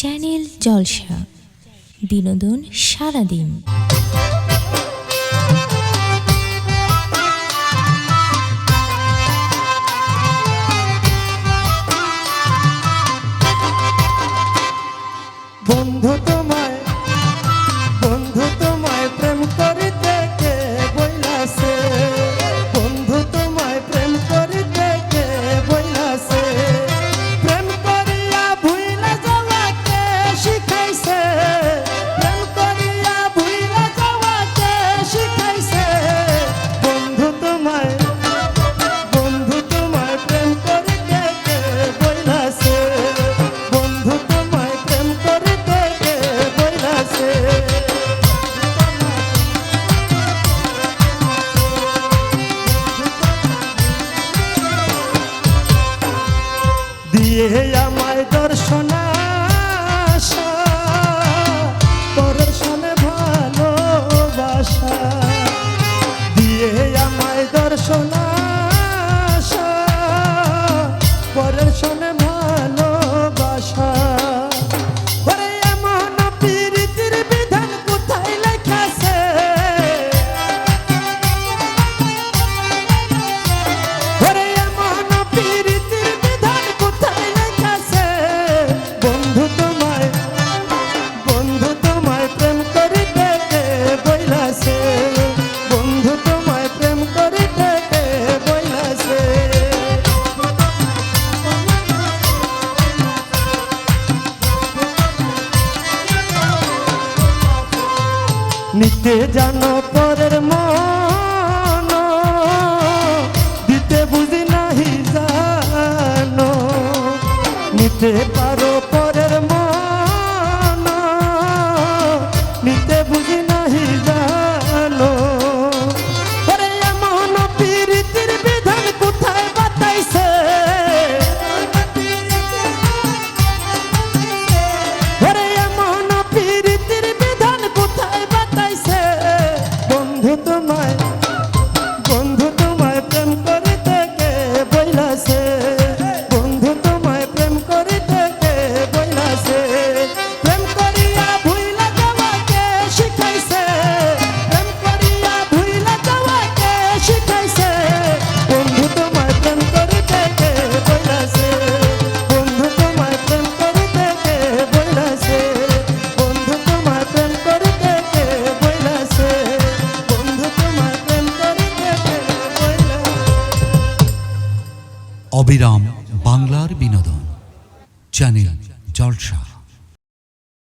Channel জলসা, বিনোদন সারাদিন। বন্ধু তোমায় প্রেম করিতে কে বইলাছে, বন্ধু তোমায় প্রেম করিতে কে বইলাছে, প্রেম করিয়া ভুইলা যাওয়াকে শিখাইছে, প্রেম করিয়া ভুইলা যাওয়াকে শিখাইছে। বন্ধু তোমায় প্রেম করিতে কে বইলাছে, বন্ধু তোমায় প্রেম করিতে কে বইলাছে। দিয়ে আমায় দর্শন আশা, দর্শনে ভালোবাসা, দিয়ে আমায় দর্শন আশা, দর্শনে ভালোবাসা। ওরে এমন প্রীতির বিধান কোথায় লেখাছে, ওরে এমন প্রীতির বিধান কোথায় লেখাছে। বন্ধু তোমায় প্রেম করিতে কে বইলাছে, বন্ধু তোমায় প্রেম করিতে কে বইলাছে। নিতে জানো পরের মন, দিতে বুঝি নাহি জানো, নিতে